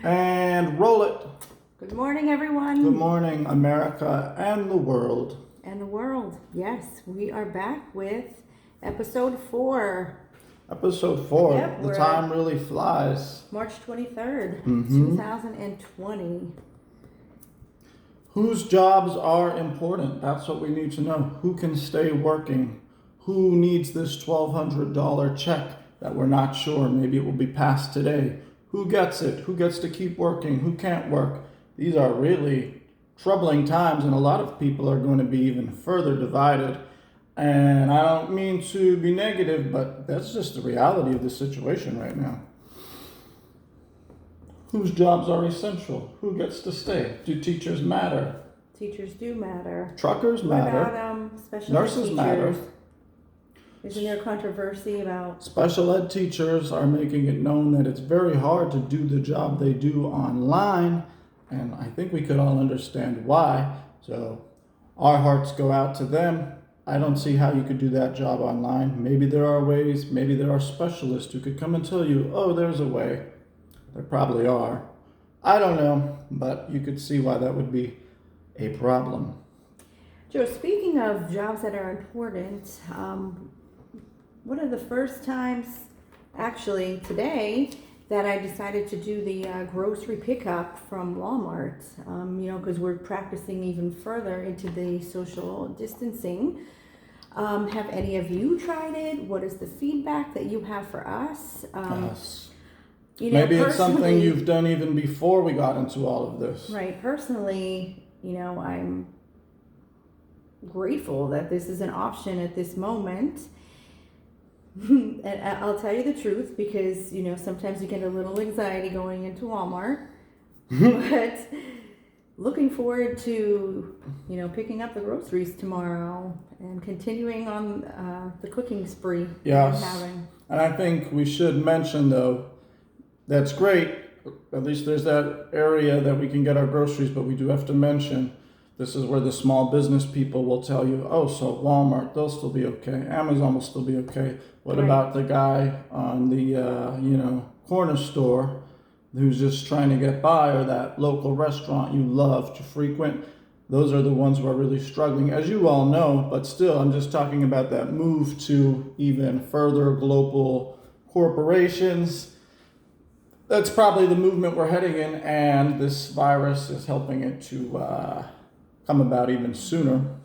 And roll it. Good morning, everyone. Good morning, America and the world. And the world. Yes, we are back with episode 4. Episode 4. Yep, the time really flies. March 23rd, 2020. Whose jobs are important? That's what we need to know. Who can stay working? Who needs this $1,200 check that we're not sure? Maybe it will be passed today. Who gets it? Who gets to keep working? Who can't work? These are really troubling times, and a lot of people are going to be even further divided. And I don't mean to be negative, but that's just the reality of the situation right now. Whose jobs are essential? Who gets to stay? Do teachers matter? Teachers do matter. Truckers matter. What about special Nurses ed teachers? matter. Isn't there controversy about... Special ed teachers are making it known that it's very hard to do the job they do online, and I think we could all understand why. So our hearts go out to them. I don't see how you could do that job online. Maybe there are ways, maybe there are specialists who could come and tell you, oh, there's a way. There probably are. I don't know, but you could see why that would be a problem. Joe, speaking of jobs that are important, one of the first times, actually today, that I decided to do the grocery pickup from Walmart, because we're practicing even further into the social distancing. Have any of you tried it? What is the feedback that you have for us? Yes. Maybe it's something you've done even before we got into all of this. Right. Personally, I'm grateful that this is an option at this moment. And I'll tell you the truth, because, sometimes you get a little anxiety going into Walmart. But looking forward to, picking up the groceries tomorrow and continuing on the cooking spree yes. I'm having. And I think we should mention, though, that's great. At least there's that area that we can get our groceries, but we do have to mention this is where the small business people will tell you, oh, so Walmart, they'll still be okay. Amazon will still be okay. What right. about the guy on the, corner store who's just trying to get by, or that local restaurant you love to frequent? Those are the ones who are really struggling, as you all know, but still, I'm just talking about that move to even further global corporations. That's probably the movement we're heading in, and this virus is helping it to come about even sooner.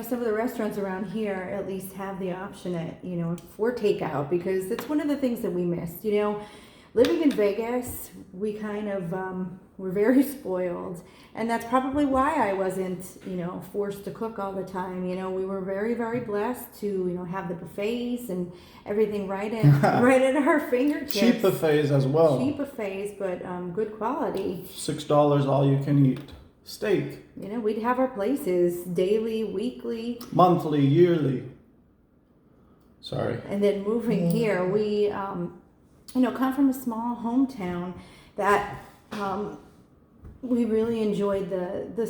Some of the restaurants around here at least have the option at, for takeout, because it's one of the things that we missed. Living in Vegas, we kind of were very spoiled, and that's probably why I wasn't, forced to cook all the time. We were very, very blessed to, have the buffets and everything right at our fingertips. Cheap buffets as well. Cheap buffets, but good quality. $6 all you can eat. Steak. We'd have our places daily, weekly, monthly, yearly. Sorry. And then moving here, we come from a small hometown that we really enjoyed the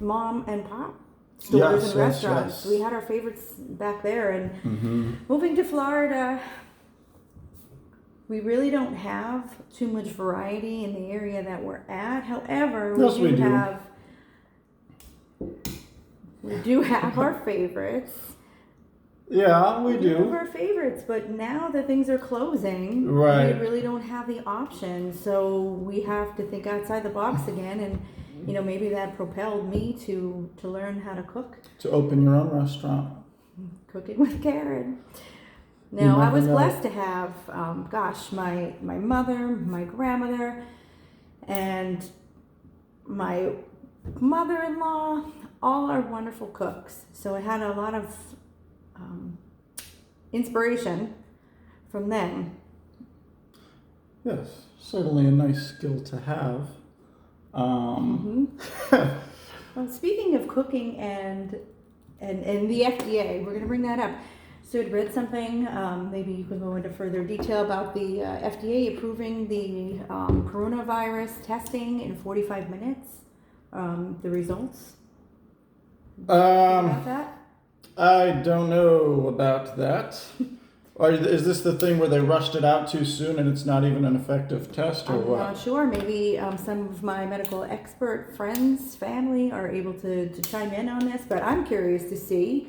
mom and pop stores and restaurants. Yes. We had our favorites back there, and moving to Florida, we really don't have too much variety in the area that we're at. However, we do have our favorites. Yeah, we do. Have our favorites, but now that things are closing, right, we really don't have the option. So we have to think outside the box again, and maybe that propelled me to learn how to cook. To open your own restaurant. Cooking with Caryn. Now, I was blessed to have, my mother, my grandmother, and my mother-in-law, all are wonderful cooks. So I had a lot of inspiration from them. Yes, certainly a nice skill to have. Well, speaking of cooking and the FDA, we're going to bring that up. So I'd read something, maybe you can go into further detail about the FDA approving the coronavirus testing in 45 minutes, the results. About that? I don't know about that. Or is this the thing where they rushed it out too soon and it's not even an effective test, or I'm what? not sure. Maybe some of my medical expert friends, family are able to chime in on this, but I'm curious to see,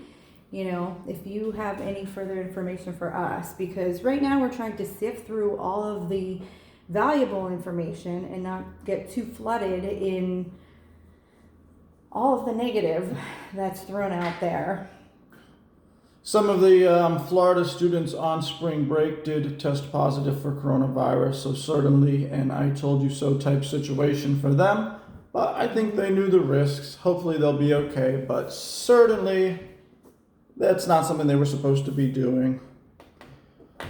if you have any further information for us, because right now we're trying to sift through all of the valuable information and not get too flooded in all of the negative that's thrown out there. Some of the Florida students on spring break did test positive for coronavirus, so certainly an I told you so type situation for them. But I think they knew the risks. Hopefully they'll be okay, but certainly that's not something they were supposed to be doing.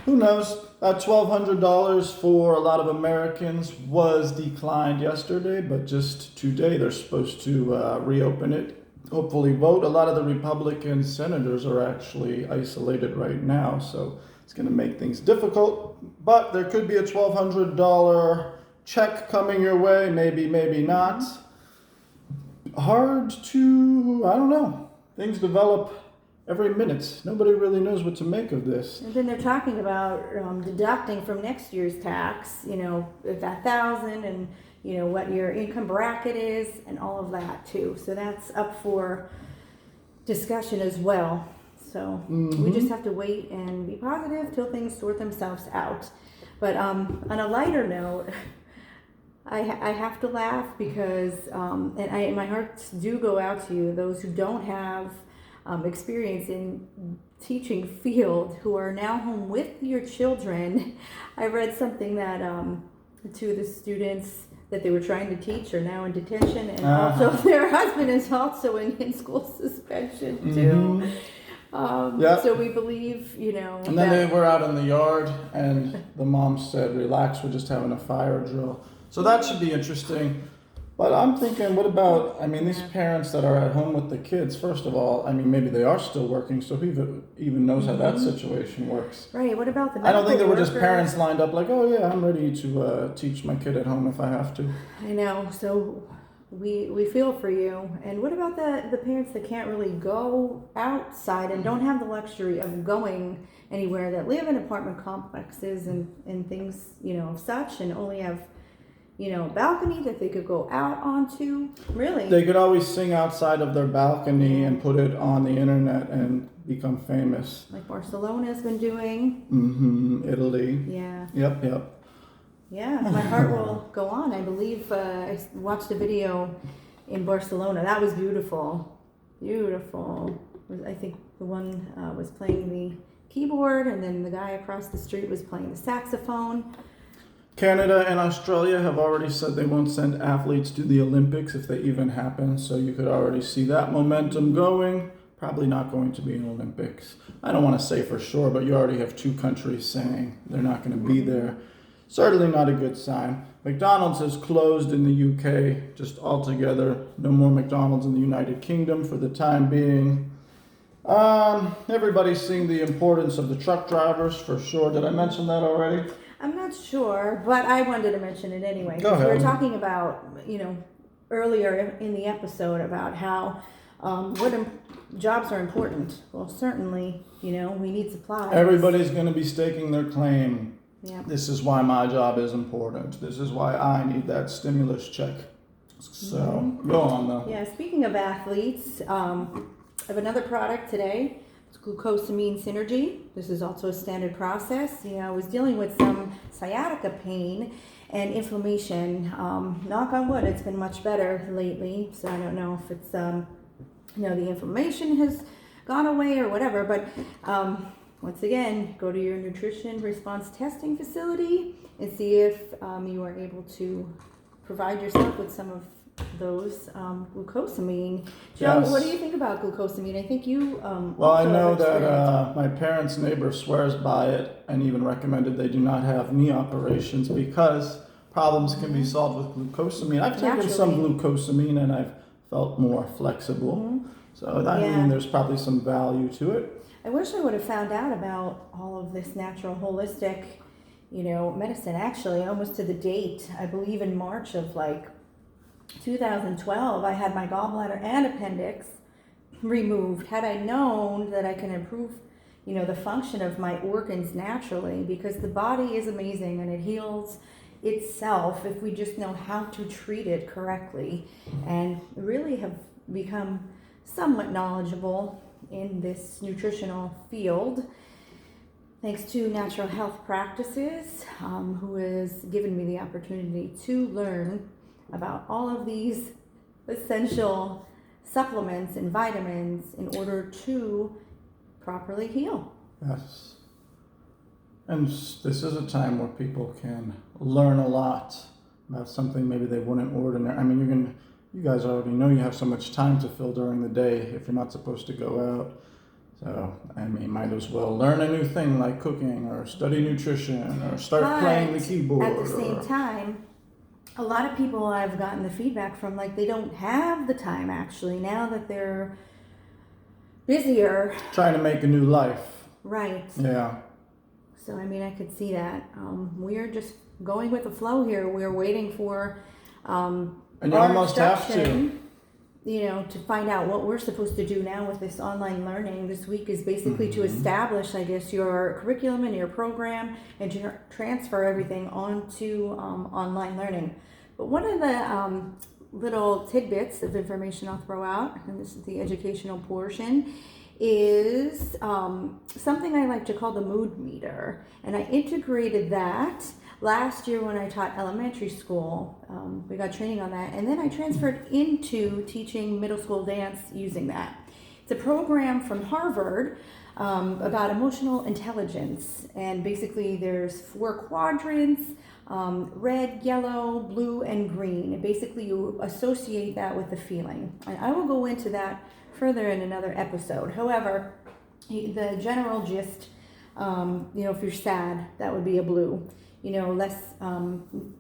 Who knows? That $1,200 for a lot of Americans was declined yesterday, but just today they're supposed to reopen it. Hopefully vote. A lot of the Republican senators are actually isolated right now, so it's going to make things difficult. But there could be a $1,200 check coming your way, maybe not. Hard to, I don't know. Things develop every minute. Nobody really knows what to make of this. And then they're talking about deducting from next year's tax, that $1,000 and what your income bracket is and all of that too. So that's up for discussion as well. So we just have to wait and be positive till things sort themselves out. But on a lighter note, I have to laugh because, and my hearts do go out to you, those who don't have experience in teaching field, who are now home with your children. I read something that two of the students that they were trying to teach are now in detention, and also their husband is also in school suspension too. So we believe, And then they were out in the yard, and the mom said, "Relax, we're just having a fire drill." So that should be interesting. But I'm thinking, what about, these parents that are at home with the kids, first of all, maybe they are still working, so who even knows how that situation works? Right, what about the I don't think there were just workers? parents lined up like, oh yeah, I'm ready to teach my kid at home if I have to. I know, so we feel for you. And what about the parents that can't really go outside and don't have the luxury of going anywhere, that live in apartment complexes and things, of such, and only have balcony that they could go out onto? Really? They could always sing outside of their balcony and put it on the internet and become famous. Like Barcelona's been doing. Italy. Yeah. Yep. Yeah, my heart will go on. I believe I watched a video in Barcelona. That was beautiful. Beautiful. I think the one was playing the keyboard, and then the guy across the street was playing the saxophone. Canada and Australia have already said they won't send athletes to the Olympics if they even happen, so you could already see that momentum going. Probably not going to be an Olympics. I don't want to say for sure, but you already have two countries saying they're not going to be there. Certainly not a good sign. McDonald's has closed in the UK just altogether. No more McDonald's in the United Kingdom for the time being. Everybody's seeing the importance of the truck drivers for sure. Did I mention that already? I'm not sure, but I wanted to mention it anyway. Go ahead. We were talking about, earlier in the episode about how jobs are important. Well, certainly, we need supplies. Everybody's going to be staking their claim. Yeah. This is why my job is important. This is why I need that stimulus check. So, go on though. Yeah, speaking of athletes, I have another product today. It's glucosamine synergy. This is also a standard process. I was dealing with some sciatica pain and inflammation. Knock on wood, it's been much better lately. So I don't know if it's, the inflammation has gone away or whatever. But once again, go to your nutrition response testing facility and see if you are able to provide yourself with some of those glucosamine. Joe, Yes. what do you think about glucosamine? I think you Well, I also know have experience. that my parents' neighbor swears by it and even recommended they do not have knee operations because problems can be solved with glucosamine. I've taken some glucosamine and I've felt more flexible. So there's probably some value to it. I wish I would have found out about all of this natural holistic, medicine. Actually, almost to the date, I believe in March of 2012, I had my gallbladder and appendix removed. Had I known that I can improve, the function of my organs naturally, because the body is amazing and it heals itself if we just know how to treat it correctly, and really have become somewhat knowledgeable in this nutritional field thanks to Natural Health Practices, who has given me the opportunity to learn about all of these essential supplements and vitamins in order to properly heal. Yes. And this is a time where people can learn a lot about something maybe they wouldn't ordinary. I mean, you guys already know you have so much time to fill during the day if you're not supposed to go out. So, I mean, might as well learn a new thing like cooking or study nutrition or start playing the keyboard. At the same time, a lot of people I've gotten the feedback from, like, they don't have the time actually now that they're busier. Trying to make a new life. Right. Yeah. So, I mean, I could see that. We're just going with the flow here. We're waiting for and you almost have to. To find out what we're supposed to do now with this online learning. This week is basically to establish, I guess, your curriculum and your program and to transfer everything onto online learning. But one of the little tidbits of information I'll throw out, and this is the educational portion, is something I like to call the mood meter. And I integrated that last year when I taught elementary school. We got training on that, and then I transferred into teaching middle school dance using that. It's a program from Harvard about emotional intelligence, and basically there's 4 quadrants, red, yellow, blue, and green. And basically you associate that with the feeling. And I will go into that further in another episode. However, the general gist, if you're sad, that would be a blue.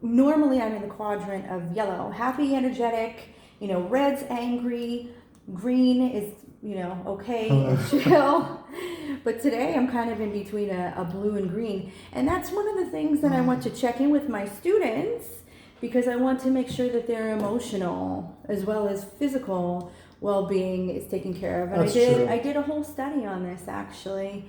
Normally I'm in the quadrant of yellow, happy, energetic, red's angry, green is, okay, and chill. But today I'm kind of in between a blue and green. And that's one of the things that I want to check in with my students, because I want to make sure that their emotional as well as physical well-being is taken care of. And I did a whole study on this actually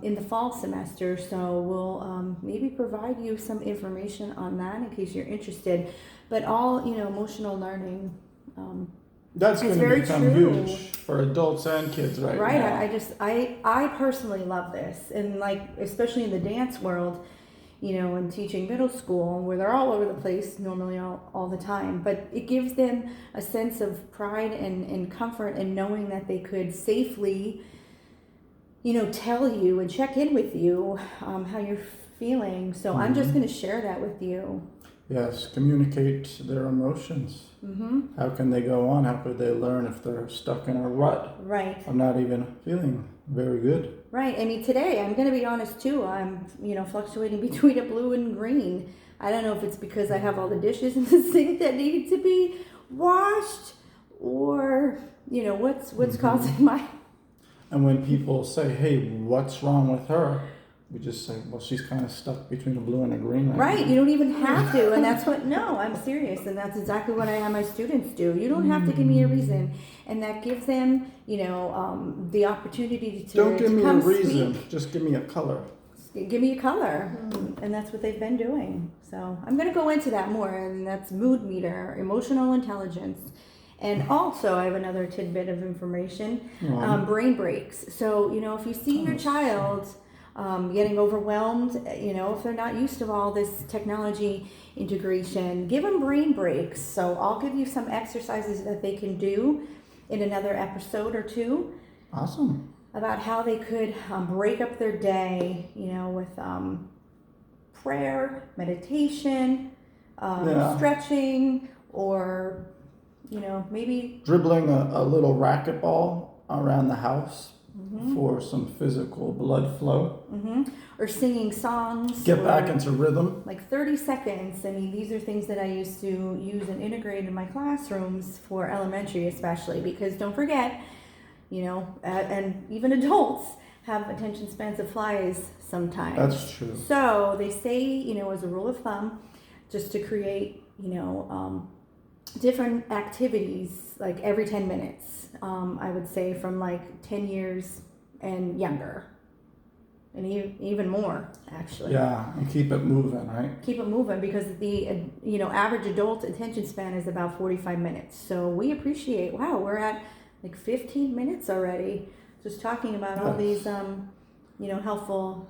in the fall semester, so we'll maybe provide you some information on that in case you're interested. But all emotional learning that's going to become huge for adults and kids now. I personally love this, and especially in the dance world, and teaching middle school where they're all over the place normally all the time, but it gives them a sense of pride and comfort in knowing that they could safely tell you and check in with you how you're feeling. So I'm just going to share that with you. Yes, communicate their emotions. How can they go on? How could they learn if they're stuck in a rut? Right. I'm not even feeling very good. Right. I mean, today, I'm going to be honest too, I'm, fluctuating between a blue and green. I don't know if it's because I have all the dishes in the sink that need to be washed, or, what's causing my... And when people say, hey, what's wrong with her? We just say, well, she's kind of stuck between a blue and a green. Right. You don't even have to. And that's no, I'm serious. And that's exactly what I have my students do. You don't have to give me a reason. And that gives them, the opportunity to Don't give me a reason. Speak. Just give me a color. Give me a color. And that's what they've been doing. So I'm going to go into that more. And that's mood meter, emotional intelligence. And also, I have another tidbit of information, brain breaks. So, if you see your child getting overwhelmed, if they're not used to all this technology integration, give them brain breaks. So I'll give you some exercises that they can do in another episode or two. Awesome. About how they could break up their day, with prayer, meditation, stretching, or, maybe... dribbling a little racquetball around the house. For some physical blood flow. Or singing songs. Get back into rhythm. Like 30 seconds. I mean, these are things that I used to use and integrate in my classrooms for elementary especially, because don't forget, and even adults have attention spans of flies sometimes. That's true. So they say, as a rule of thumb, just to create, different activities like every 10 minutes. I would say from 10 years and younger. and even more, actually. Yeah, and keep it moving, right? Keep it moving, because the average adult attention span is about 45 minutes. So we appreciate, wow, we're at like 15 minutes already, just talking about all these helpful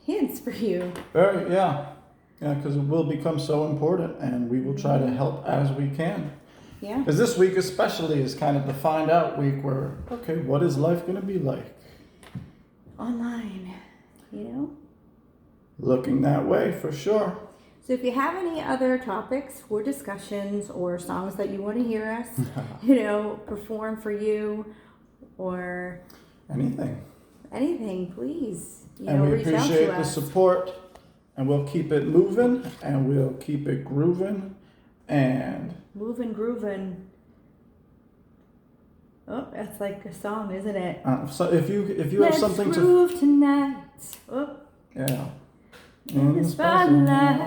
hints for you. Yeah, because it will become so important, and we will try to help as we can. Yeah. Because this week especially is kind of the find out week where, okay, what is life going to be like? Online, Looking that way for sure. So if you have any other topics for discussions or songs that you want to hear us, perform for you, or anything, please, and we reach out appreciate to the us. support, and we'll keep it moving, and we'll keep it grooving, and moving, grooving. Oh, that's like a song, isn't it? so if you Let's have something groove tonight. Oh. Yeah. In the spotlight.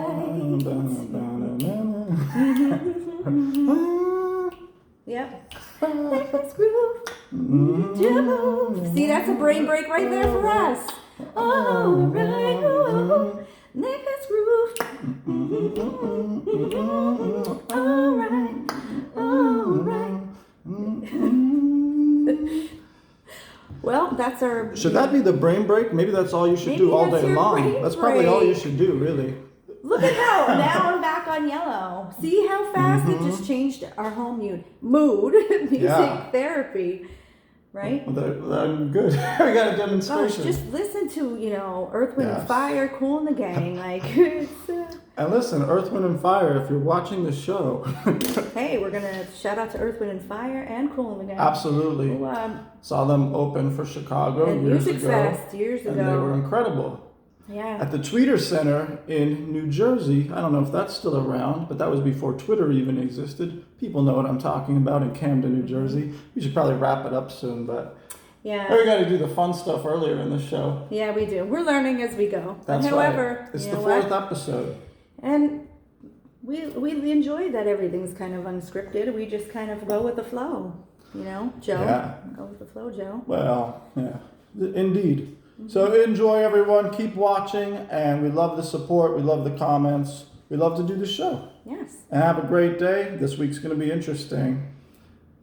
Yep. Let's groove. See, that's a brain break right there for us. All right. Let's groove. All right. Well, that's our... Should that be the brain break? Maybe that's all you should Maybe do all that's day your long. brain That's probably all you break. should do, really. Look at how now I'm back on yellow. See how fast it just changed our whole mood. Music therapy, right? I'm good. We got a demonstration. Just listen to Earth, Wind, and Fire, Cool and the Gang. Like it's. And listen, Earth, Wind, and Fire. If you're watching the show, hey, we're gonna shout out to Earth, Wind, and Fire and Cool and the Gang. Absolutely. Who, saw them open for Chicago and years Music ago. Fest years ago. And they were incredible. Yeah. At the Tweeter Center in New Jersey, I don't know if that's still around, but that was before Twitter even existed. People know what I'm talking about in Camden, New Jersey. We should probably wrap it up soon, but yeah, we got to do the fun stuff earlier in the show. Yeah, we do. We're learning as we go. That's However, right. It's the 4th episode. And we enjoy that everything's kind of unscripted. We just kind of go with the flow, Joe. Yeah. Go with the flow, Joe. Well, yeah, indeed. So enjoy, everyone. Keep watching, and we love the support. We love the comments. We love to do the show. Yes. And have a great day. This week's going to be interesting.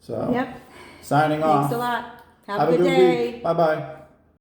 So, Yep. signing off. Thanks a lot. Have a Have good day. week. Bye-bye.